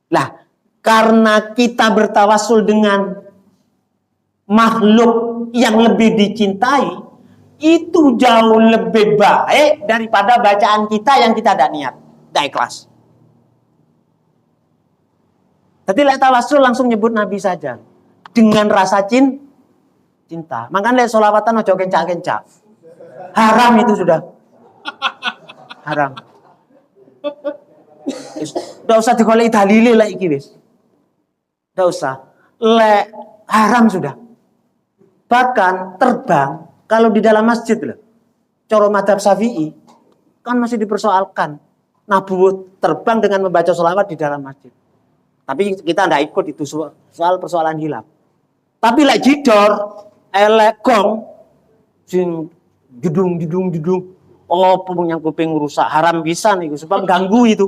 Nah, karena kita bertawassul dengan makhluk yang lebih dicintai, itu jauh lebih baik daripada bacaan kita yang kita tidak niat, tidak ikhlas. Jadi lek tawassul langsung nyebut Nabi saja dengan rasa cinta. Makanya lek sholawatan ojo kencak-kencak. Haram itu sudah. Haram. Tidak usah digoleki dalile lah iki wis. Tidak usah. Lek haram sudah. Bahkan terbang kalau di dalam masjid loh. Cara madzhab Syafi'i kan masih dipersoalkan. Nabu terbang dengan membaca sholawat di dalam masjid. Tapi kita tidak ikut itu soal persoalan hilaf. Tapi lek jidor, lek gong, sing jedung. Oh, yang kuping rusak, haram bisa nih, sebab ganggu itu.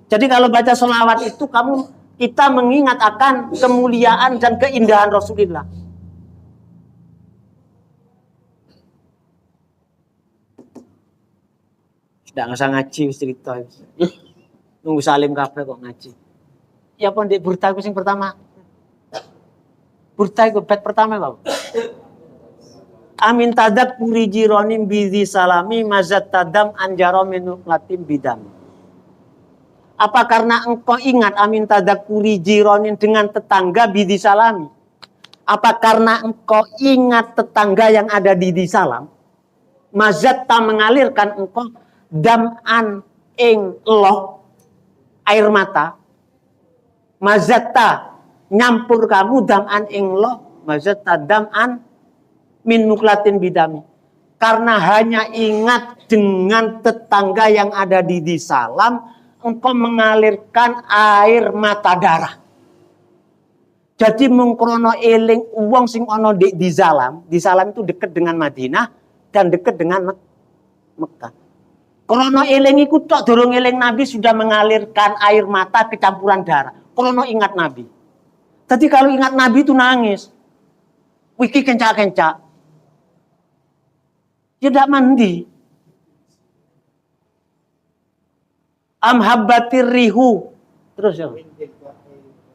Jadi kalau baca sholawat itu kita mengingat akan kemuliaan dan keindahan Rasulullah. Tidak usah ngaji cerita. Nunggu salim kabeh kok ngaji. Ya pon di burta ku sing pertama. Burta ku bait pertama kok. Amin tadak puri jironim bizi salami mazat tadam anjaro menuklatim bidam. Apa karena engkau ingat amin tadak puri jironin dengan tetangga bizi salami? Apa karena engkau ingat tetangga yang ada di salam? Mazat ta mengalirkan engkau dam'an ing loh air mata. Mazat ta nyampur kamu dam'an ing lo, maksud dam'an min muklatin bidami. Karena hanya ingat dengan tetangga yang ada di salam, engkau mengalirkan air mata darah. Jadi mengkrono eling uang sing ono di salam itu dekat dengan Madinah dan dekat dengan Mekah. Krono eling iku tok durung eling Nabi sudah mengalirkan air mata kecampuran darah. Krono ingat Nabi. Jadi kalau ingat Nabi itu nangis. Wiki kencak-kencak. Tidak mandi. Amhabbatir rihu. Terus ya.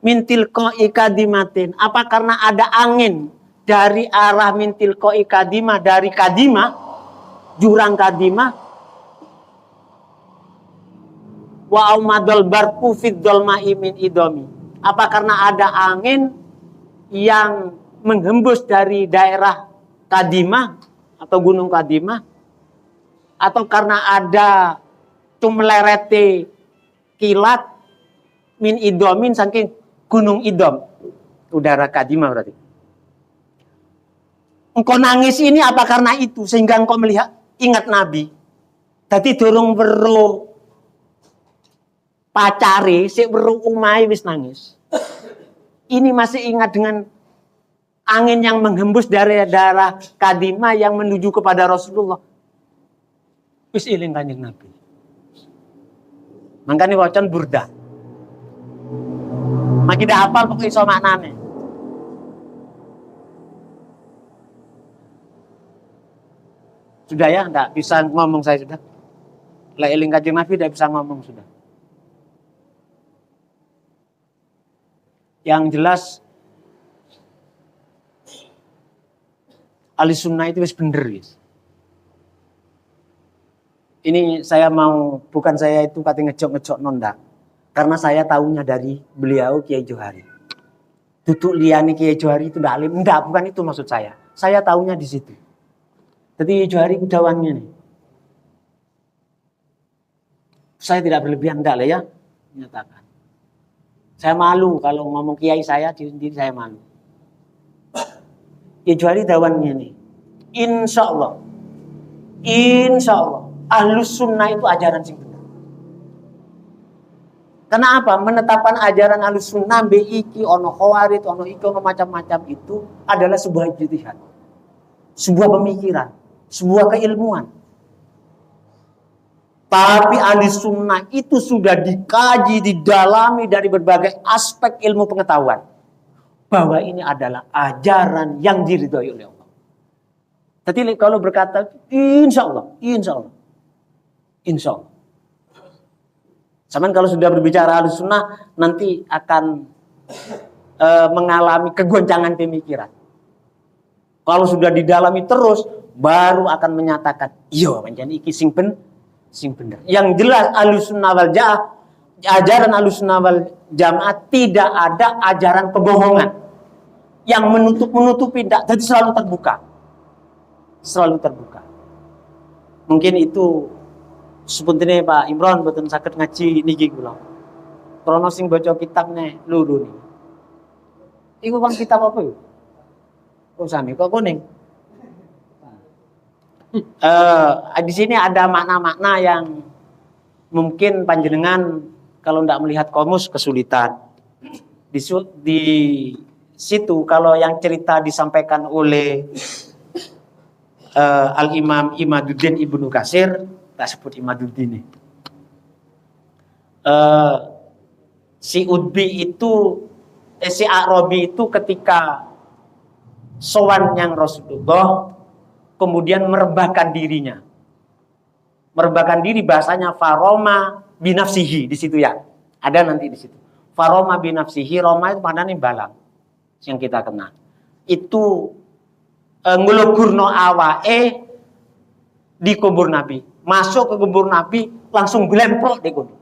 Mintil ko ikadimatin. Apa karena ada angin dari arah mintil ko ikadimah, dari kadimah, jurang kadimah. Wa aumadul barku fid dolma'i min idomi. Apa karena ada angin yang menghembus dari daerah kadimah atau gunung kadimah, atau karena ada tumlerete kilat min idomin saking gunung idom, udara kadimah berarti. Engkau nangis ini apa karena itu sehingga engkau melihat ingat Nabi. Tadi dorong weruh pacare, sik weruh umai wis nangis. Ini masih ingat dengan angin yang menghembus dari daerah kadimah yang menuju kepada Rasulullah. Wis eling Kanjeng Nabi. Mangkane wacan burda. Makin dah hafal pokoknya iso maknane. Sudah ya, enggak bisa ngomong saya sudah. Lah eling Kanjeng Nabi enggak bisa ngomong sudah. Yang jelas ahli sunnah itu wis bener guys. Ini saya mau, bukan saya itu kata ngejok-ngejok nonda. Karena saya tahunya dari beliau Kiai Johari. Duduk liane Kiai Johari itu ndak alim. Enggak, bukan itu maksud saya. Saya tahunya di situ. Jadi Kiai Johari kudawannya nih. Saya tidak berlebihan enggak lah ya. Menyatakan. Saya malu kalau ngomong Kiai saya, diri saya malu. Kiai Johari dawannya nih. Insya Allah. Ahlus sunnah itu ajaran sing benar. Karena apa? Menetapkan ajaran ahlus sunnah iki ono khawarid, ono iki ono macam-macam itu adalah sebuah ijtihad. Sebuah pemikiran, sebuah keilmuan. Tapi ahlus sunnah itu sudah dikaji, didalami dari berbagai aspek ilmu pengetahuan. Bahwa ini adalah ajaran yang diridhoi oleh Allah. Jadi kalau berkata insya Allah. Sama kalau sudah berbicara ahlus sunnah nanti akan mengalami kegoncangan pemikiran. Kalau sudah didalami terus baru akan menyatakan iya pancen iki sing bener. Yang jelas ahlus sunnah wal jamaah, ajaran ahlus sunnah wal jamaah tidak ada ajaran kebohongan yang menutupi tidak, jadi selalu terbuka. Mungkin itu sepuntene Pak Imron mboten saged ngaji niki kula. Krana sing baca kitabne loro niki. Iku kan kitab apa yo? Oh sami kok kuning. Di sini ada makna-makna yang mungkin panjenengan kalau tidak melihat komus kesulitan. Di situ kalau yang cerita disampaikan oleh Al-Imam Imaduddin Ibnu Katsir, tak sebut Imaduddin. Si Udbi itu, si Arabi itu ketika sowan yang Rasulullah, kemudian merebahkan dirinya. Merebahkan diri bahasanya faroma binafsihi di situ ya. Ada nanti di situ. Faroma binafsihi, Roma itu maknanya balang yang kita kenal. Itu ngulugurno awae di kubur Nabi. Masuk ke kubur Nabi langsung glemprok di kubur.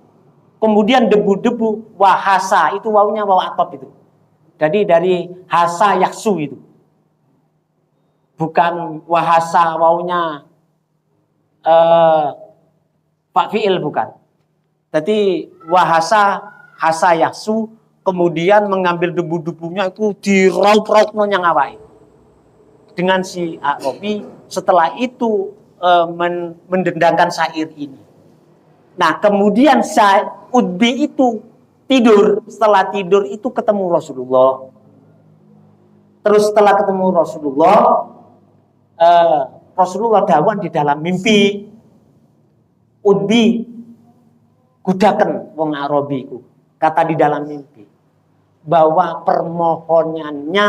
Kemudian debu-debu wahasa, itu wawunya waw atop itu. Jadi dari hasa yaksu itu. Bukan wahasa wawunya Pak Fi'il bukan. Jadi wahasa hasa yaksu, kemudian mengambil debu-debunya itu diraup-raup yang awai dengan si Arabi. Setelah itu mendendangkan syair ini. Nah, kemudian Utbi itu tidur. Setelah tidur itu ketemu Rasulullah. Terus setelah ketemu Rasulullah, Rasulullah dawuh di dalam mimpi, Utbi gudaken wong Arabi iku. Kata di dalam mimpi bahwa permohonannya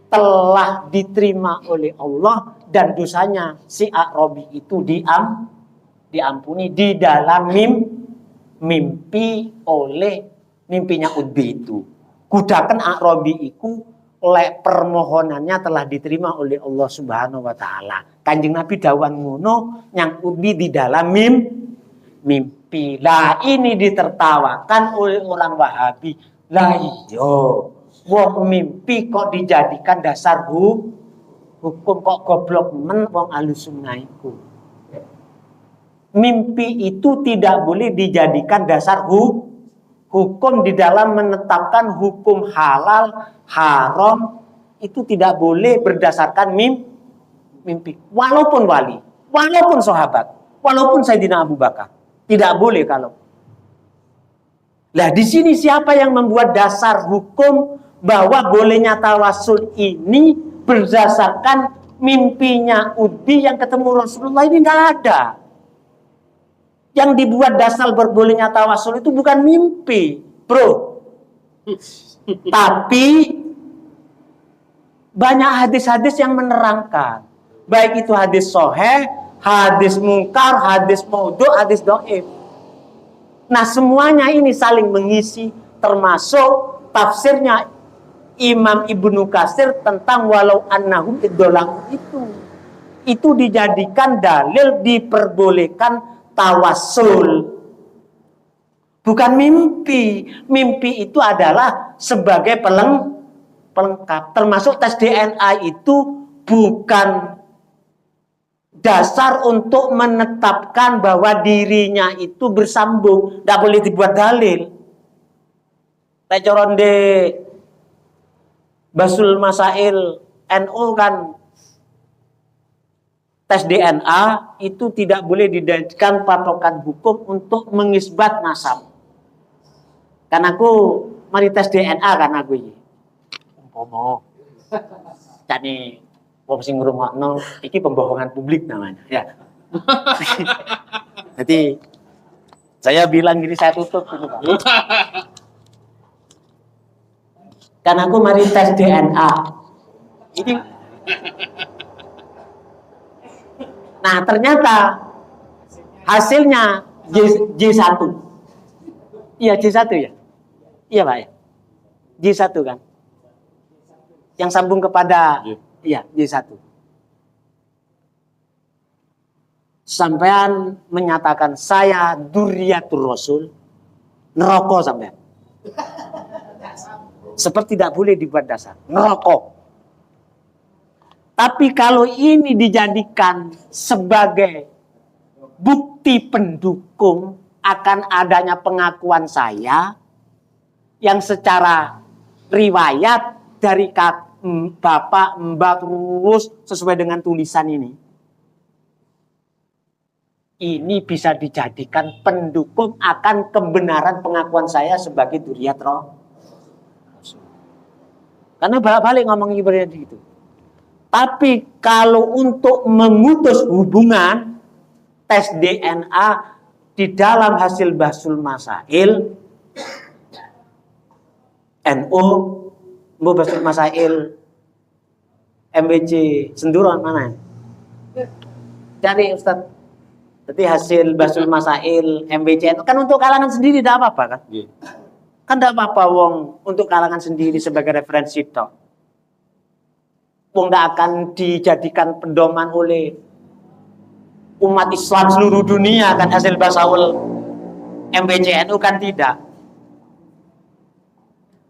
telah diterima oleh Allah dan dosanya si Arabi itu diampuni di dalam mimpi oleh mimpinya Utbi itu. Gudaken Arabi itu oleh permohonannya telah diterima oleh Allah Subhanahu wa taala. Kanjeng Nabi dawuh ngono yang Utbi di dalam mimpi. Lah ini ditertawakan oleh orang Wahabi. Lah iya, wong mimpi kok dijadikan dasar hukum, kok goblok men wong Ahlussunnah iku. Mimpi itu tidak boleh dijadikan dasar hukum di dalam menetapkan hukum halal, haram, itu tidak boleh berdasarkan mimpi. Walaupun wali, walaupun sahabat, walaupun Sayyidina Abu Bakar, tidak boleh kalau. Lah di sini siapa yang membuat dasar hukum bahwa bolehnya tawasul ini berdasarkan mimpinya Utbi yang ketemu Rasulullah? Ini tidak ada. Yang dibuat dasar bolehnya tawasul itu bukan mimpi, bro. Tapi banyak hadis-hadis yang menerangkan. Baik itu hadis sahih, hadis mungkar, hadis maudhu, hadis dhaif. Nah, semuanya ini saling mengisi, termasuk tafsirnya Imam Ibnu Katsir tentang walau annahum idzolam itu. Itu dijadikan dalil diperbolehkan tawassul. Bukan mimpi. Mimpi itu adalah sebagai pelengkap. Termasuk tes DNA itu bukan dasar untuk menetapkan bahwa dirinya itu bersambung. Tidak boleh dibuat dalil. Lecoronde Basul Masail NU kan tes DNA itu tidak boleh dijadikan patokan hukum untuk mengisbat nasab. Karena aku mari tes DNA kan aku ini. Umpama. Jadi wong sing ngrungokno iki pembohongan publik namanya, ya. Jadi saya bilang gini, saya tutup gitu, Pak. Karena aku mari tes DNA. Ini nah, ternyata hasilnya J1. Iya, J1 ya? Iya, Pak ya. J1 kan? Yang sambung kepada iya, J1. Sampean menyatakan saya Dzurriyyatur Rasul, neraka sampean. Seperti tidak boleh dibuat dasar, neraka. Tapi kalau ini dijadikan sebagai bukti pendukung akan adanya pengakuan saya yang secara riwayat dari bapak, mbak, terus sesuai dengan tulisan ini bisa dijadikan pendukung akan kebenaran pengakuan saya sebagai dzurriyyat Rasul. Karena balik ngomong ibaratnya gitu. Tapi kalau untuk memutus hubungan tes DNA di dalam hasil Basul Masail NU, Basul Masail MBC Senduron mana? Cari Ustaz. Jadi hasil Basul Masail MBC itu kan untuk kalangan sendiri tidak apa-apa kan? Kan tidak apa-apa wong untuk kalangan sendiri sebagai referensi tok. Wong tidak akan dijadikan pedoman oleh umat Islam seluruh dunia kan hasil Basaul MBCNU kan tidak.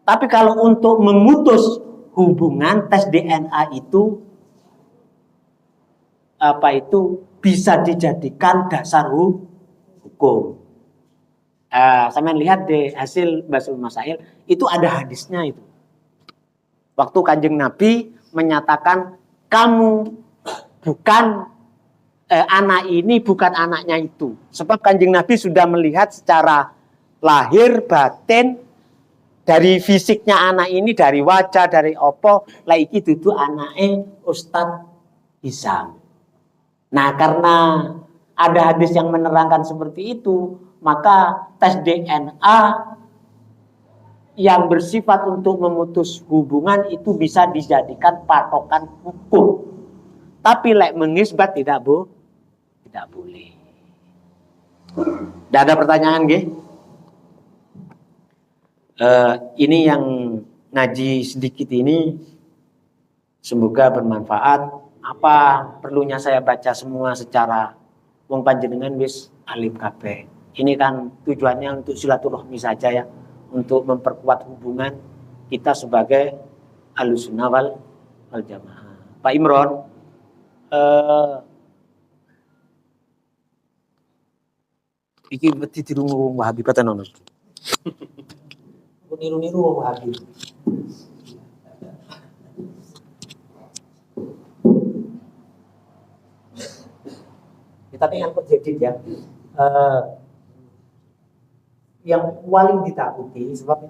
Tapi kalau untuk memutus hubungan tes DNA itu bisa dijadikan dasar hukum. Saya lihat di hasil Basul Masail itu ada hadisnya itu. Waktu Kanjeng Nabi menyatakan kamu bukan anak ini bukan anaknya itu. Sebab Kanjeng Nabi sudah melihat secara lahir batin dari fisiknya anak ini, dari wajah, dari opo, lah iki dudu anake Ustadz Hisam. Nah, karena ada hadis yang menerangkan seperti itu, maka tes DNA yang bersifat untuk memutus hubungan itu bisa dijadikan patokan hukum. Tapi lek mengisbat tidak boleh. Tidak ada pertanyaan, nggih? Ini yang ngaji sedikit ini semoga bermanfaat. Apa perlunya saya baca semua secara wong panjenengan wis alim kabeh. Ini kan tujuannya untuk silaturahmi saja ya, untuk memperkuat hubungan kita sebagai Ahlussunnah wal Jamaah. Pak Imron, iki beti dirungu wong Wahabi patenono. Niru-niru wong Wahabi. Tapi yang terjadi ya, yang paling ditakuti sebab